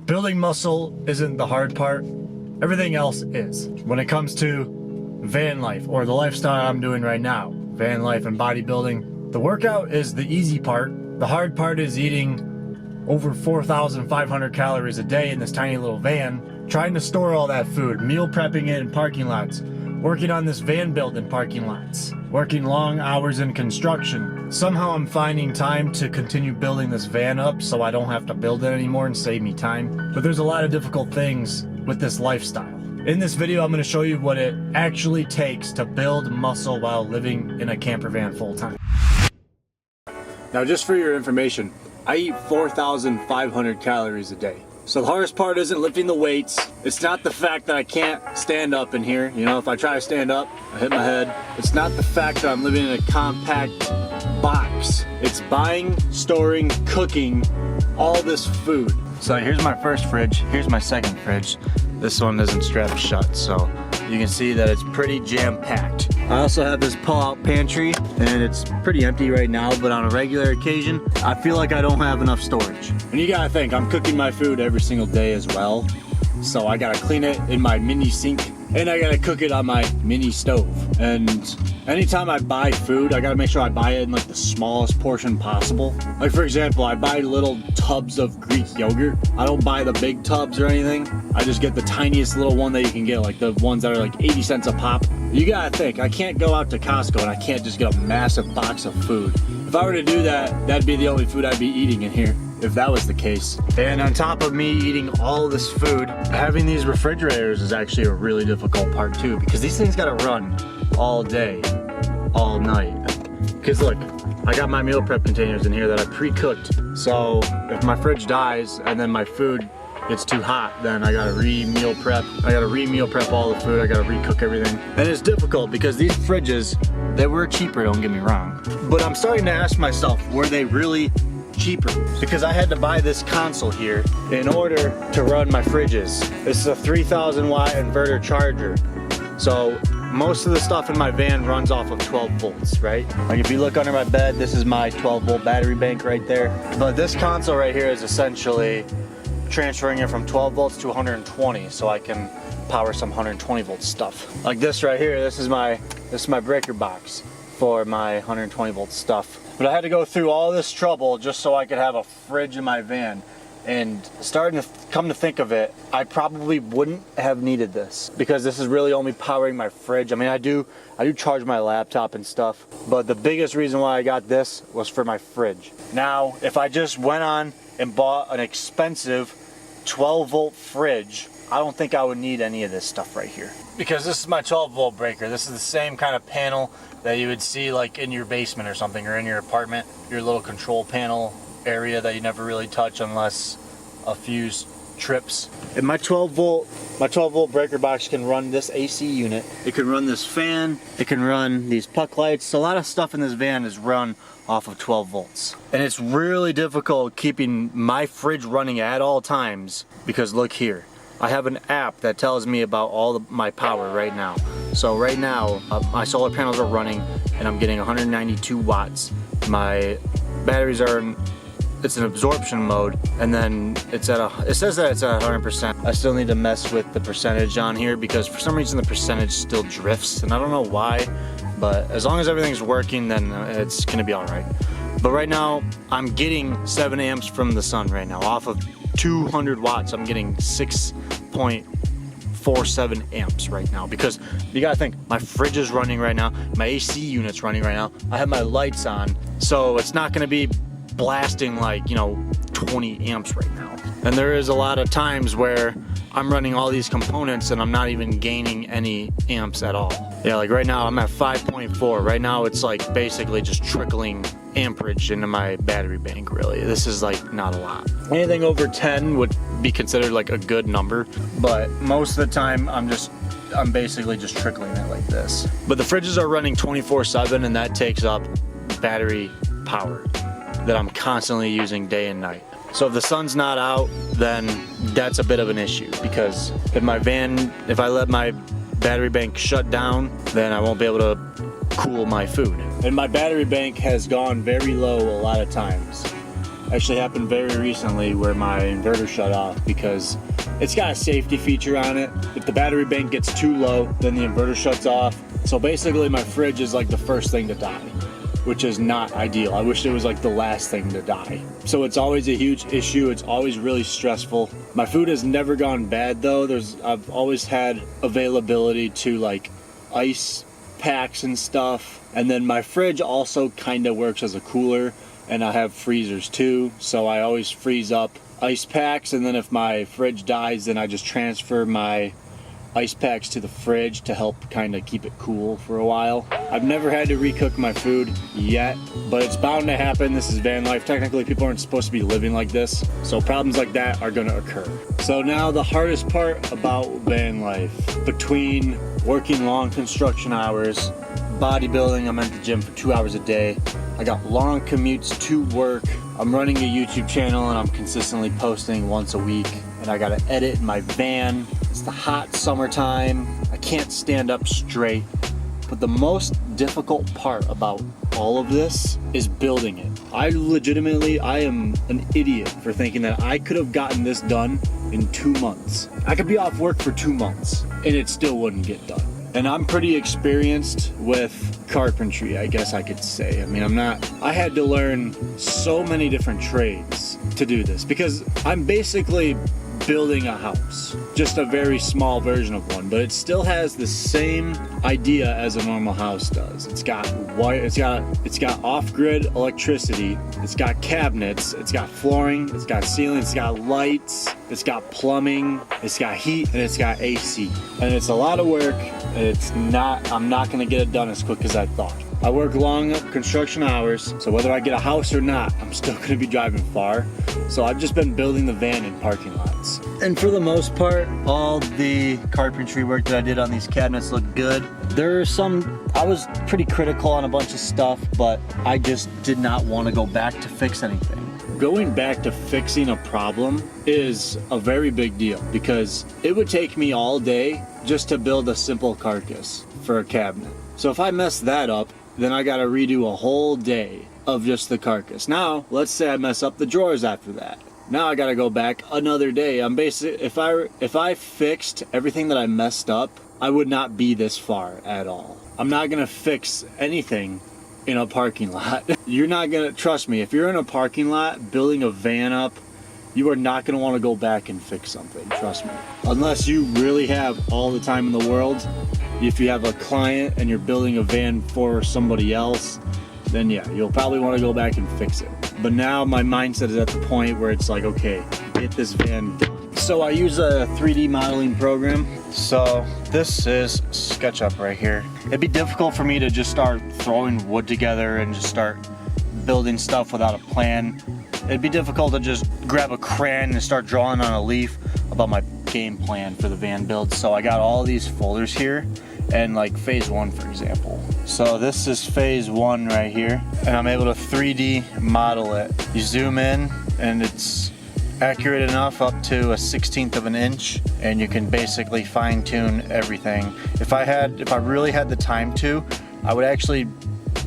Building muscle isn't the hard part. Everything else is. When it comes to van life, or the lifestyle I'm doing right now, van life and bodybuilding, the workout is the easy part. The hard part is eating over 4,500 calories a day in this tiny little van, trying to store all that food, meal prepping it in parking lots, working on this van build in parking lots, working long hours in construction. Somehow I'm finding time to continue building this van up so I don't have to build it anymore and save me time. But there's a lot of difficult things with this lifestyle. In this video, I'm going to show you what it actually takes to build muscle while living in a camper van full time. Now, just for your information, I eat 4,500 calories a day. So the hardest part isn't lifting the weights. It's not the fact that I can't stand up in here. You know, if I try to stand up, I hit my head. It's not the fact that I'm living in a compact box. It's buying, storing, cooking all this food. So here's my first fridge. Here's my second fridge. This one isn't strapped shut, so you can see that it's pretty jam-packed. I also have this pull-out pantry, and it's pretty empty right now, but on a regular occasion, I feel like I don't have enough storage. And you gotta think, I'm cooking my food every single day as well, so I gotta clean it in my mini sink, and I gotta cook it on my mini stove. And anytime I buy food, I gotta make sure I buy it in like the smallest portion possible. Like for example, I buy little tubs of Greek yogurt. I don't buy the big tubs or anything. I just get the tiniest little one that you can get, like the ones that are like 80 cents a pop. You gotta think, I can't go out to Costco and I can't just get a massive box of food. If I were to do that, that'd be the only food I'd be eating in here, if that was the case. And on top of me eating all this food, having these refrigerators is actually a really difficult part too, because these things gotta run all day, all night. Because look, I got my meal prep containers in here that I pre-cooked. So if my fridge dies and then my food gets too hot, then I gotta re-meal prep. I gotta re-meal prep all the food, I gotta re-cook everything. And it's difficult because these fridges, they were cheaper, don't get me wrong. But I'm starting to ask myself, were they really cheaper? Because I had to buy this console here in order to run my fridges. This is a 3,000 watt inverter charger. So most of the stuff in my van runs off of 12 volts, right? Like if you look under my bed, this is my 12 volt battery bank right there. But this console right here is essentially transferring it from 12 volts to 120 so I can power some 120 volt stuff. Like this right here, this is my breaker box for my 120 volt stuff. But I had to go through all this trouble just so I could have a fridge in my van. And starting to come to think of it, I probably wouldn't have needed this because this is really only powering my fridge. I mean, I do charge my laptop and stuff, but the biggest reason why I got this was for my fridge. Now, if I just went on and bought an expensive 12 volt fridge, I don't think I would need any of this stuff right here. Because this is my 12 volt breaker. This is the same kind of panel that you would see like in your basement or something, or in your apartment, your little control panel area that you never really touch unless a few trips. And my 12 volt breaker box can run this AC unit. It can run this fan. It can run these puck lights. A lot of stuff in this van is run off of 12 volts. And it's really difficult keeping my fridge running at all times because look here. I have an app that tells me about all my power right now. So right now, my solar panels are running and I'm getting 192 watts. My batteries are in it's an absorption mode, and then it says that it's at 100%. I still need to mess with the percentage on here because for some reason the percentage still drifts, and I don't know why, but as long as everything's working, then it's gonna be all right. But right now, I'm getting 7 amps from the sun right now. Off of 200 watts, I'm getting 6.47 amps right now because you gotta think, my fridge is running right now, my AC unit's running right now, I have my lights on, so it's not gonna be blasting like, you know, 20 amps right now. And there is a lot of times where I'm running all these components and I'm not even gaining any amps at all. Yeah, like right now I'm at 5.4. Right now it's like basically just trickling amperage into my battery bank, really. This is like not a lot. Anything over 10 would be considered like a good number, but most of the time I'm basically just trickling it like this. But the fridges are running 24/7 and that takes up battery power that I'm constantly using day and night. So if the sun's not out, then that's a bit of an issue because if I let my battery bank shut down, then I won't be able to cool my food. And my battery bank has gone very low a lot of times. Actually happened very recently where my inverter shut off because it's got a safety feature on it. If the battery bank gets too low, then the inverter shuts off. So basically my fridge is like the first thing to die, which is not ideal. I wish it was like the last thing to die. So it's always a huge issue. It's always really stressful. My food has never gone bad though. I've always had availability to like ice packs and stuff. And then my fridge also kind of works as a cooler, and I have freezers too. So I always freeze up ice packs, and then if my fridge dies, then I just transfer my ice packs to the fridge to help kind of keep it cool for a while. I've never had to recook my food yet, but it's bound to happen. This is van life. Technically, people aren't supposed to be living like this, so problems like that are gonna occur. So now the hardest part about van life, between working long construction hours, bodybuilding, I'm at the gym for 2 hours a day, I got long commutes to work, I'm running a YouTube channel and I'm consistently posting once a week, and I gotta edit in my van. It's the hot summertime, I can't stand up straight. But the most difficult part about all of this is building it. I am an idiot for thinking that I could have gotten this done in 2 months. I could be off work for 2 months and it still wouldn't get done. And I'm pretty experienced with carpentry, I guess I could say. I mean, I had to learn so many different trades to do this because I'm basically building a house, just a very small version of one, but it still has the same idea as a normal house does. It's got wire, it's got off-grid electricity, it's got cabinets, it's got flooring, it's got ceiling, it's got lights, it's got plumbing, it's got heat, and it's got AC. And it's a lot of work, and I'm not gonna get it done as quick as I thought. I work long construction hours, so whether I get a house or not, I'm still gonna be driving far. So I've just been building the van in parking lots. And for the most part, all the carpentry work that I did on these cabinets looked good. There are some, I was pretty critical on a bunch of stuff, but I just did not want to go back to fix anything. Going back to fixing a problem is a very big deal because it would take me all day just to build a simple carcass for a cabinet. So if I mess that up, then I gotta redo a whole day of just the carcass. Now, let's say I mess up the drawers after that. Now I gotta go back another day. I'm basically, if I fixed everything that I messed up, I would not be this far at all. I'm not gonna fix anything in a parking lot. You're not gonna, trust me, if you're in a parking lot building a van up, you are not gonna wanna go back and fix something, trust me. Unless you really have all the time in the world. If you have a client and you're building a van for somebody else, then yeah, you'll probably want to go back and fix it. But now my mindset is at the point where it's like, okay, get this van done. So I use a 3D modeling program. So this is SketchUp right here. It'd be difficult for me to just start throwing wood together and just start building stuff without a plan. It'd be difficult to just grab a crayon and start drawing on a leaf about my game plan for the van build. So I got all these folders here, and like phase 1 for example. So this is phase 1 right here, and I'm able to 3D model it. You zoom in and it's accurate enough up to a 1/16 of an inch, and you can basically fine tune everything. If I really had the time to, I would actually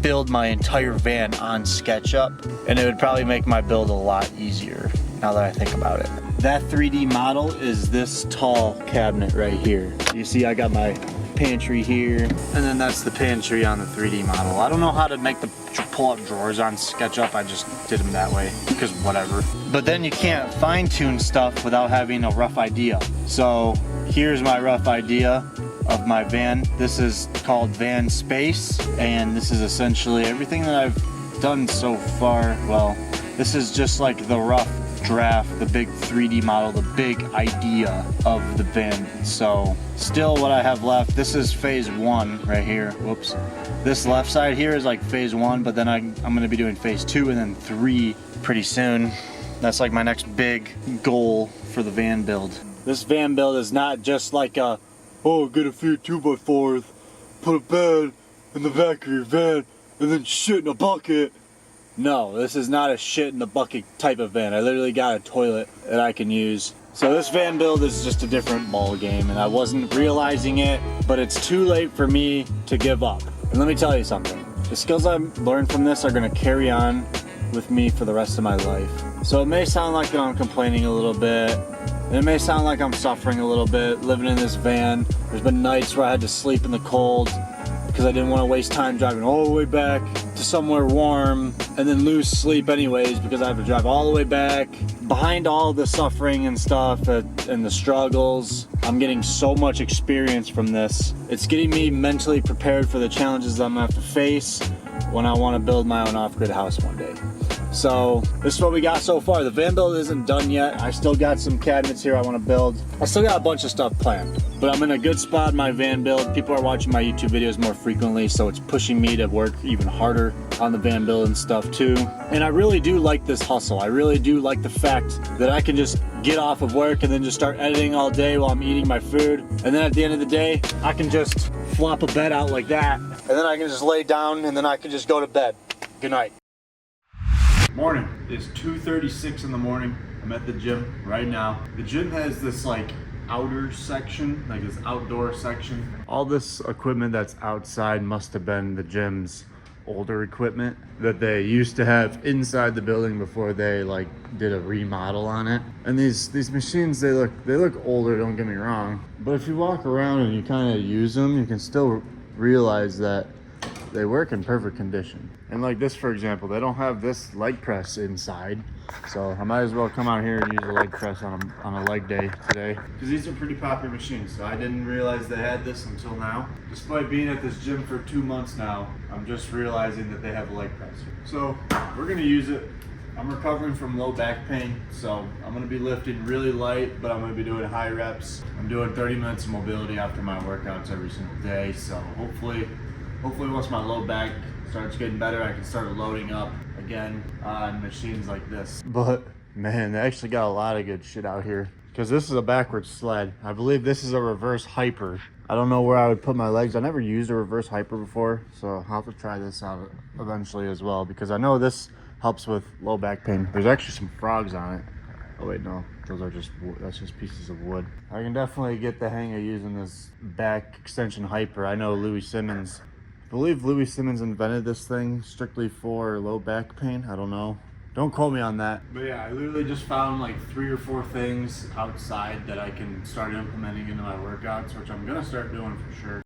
build my entire van on SketchUp, and it would probably make my build a lot easier now that I think about it. That 3D model is this tall cabinet right here. You see I got my pantry here, and then that's the pantry on the 3D model. I don't know how to make the pull-up drawers on SketchUp, I just did them that way, because whatever. But then you can't fine-tune stuff without having a rough idea. So here's my rough idea of my van. This is called Van Space, and this is essentially everything that I've done so far. Well, this is just like the rough draft, the big 3D model, the big idea of the van. So still what I have left, this is phase 1 right here. Whoops. This left side here is like phase 1, but then I'm gonna be doing phase 2 and then 3 pretty soon. That's like my next big goal for the van build. This van build is not just like a, oh, get a few 2x4s, put a bed in the back of your van, and then shit in a bucket. No, this is not a shit in the bucket type of van. I literally got a toilet that I can use. So this van build is just a different ball game, and I wasn't realizing it, but it's too late for me to give up. And let me tell you something. The skills I've learned from this are gonna carry on with me for the rest of my life. So it may sound like I'm complaining a little bit. It may sound like I'm suffering a little bit living in this van. There's been nights where I had to sleep in the cold because I didn't want to waste time driving all the way back to somewhere warm and then lose sleep anyways because I have to drive all the way back. Behind all the suffering and stuff and the struggles, I'm getting so much experience from this. It's getting me mentally prepared for the challenges that I'm gonna have to face when I want to build my own off-grid house one day. So this is what we got so far. The van build isn't done yet. I still got some cabinets here I want to build. I still got a bunch of stuff planned, but I'm in a good spot in my van build. People are watching my YouTube videos more frequently, so it's pushing me to work even harder on the van build and stuff too. And I really do like this hustle. I really do like the fact that I can just get off of work and then just start editing all day while I'm eating my food. And then at the end of the day, I can just flop a bed out like that, and then I can just lay down and then I can just go to bed. Good night. Morning. It's 2:36 in the morning. I'm at the gym right now. The gym has this like outer section, like this outdoor section. All this equipment that's outside must have been the gym's older equipment that they used to have inside the building before they like did a remodel on it. And these machines, they look older, don't get me wrong, but if you walk around and you kind of use them, you can still realize that they work in perfect condition. And like this, for example, they don't have this leg press inside, so I might as well come out here and use a leg press on a leg day today, because these are pretty popular machines. So I didn't realize they had this until now. Despite being at this gym for 2 months now, I'm just realizing that they have a leg press. So we're gonna use it. I'm recovering from low back pain, so I'm gonna be lifting really light, but I'm gonna be doing high reps. I'm doing 30 minutes of mobility after my workouts every single day, so hopefully once my low back starts getting better, I can start loading up again on machines like this. But man, they actually got a lot of good shit out here, because this is a backwards sled. I believe this is a reverse hyper. I don't know where I would put my legs. I never used a reverse hyper before, so I'll have to try this out eventually as well, because I know this helps with low back pain. There's actually some frogs on it. Oh wait, no, those are just wood. That's just pieces of wood. I can definitely get the hang of using this back extension hyper. I know I believe Louis Simmons invented this thing strictly for low back pain. I don't know. Don't quote me on that. But yeah, I literally just found like 3 or 4 things outside that I can start implementing into my workouts, which I'm gonna start doing for sure.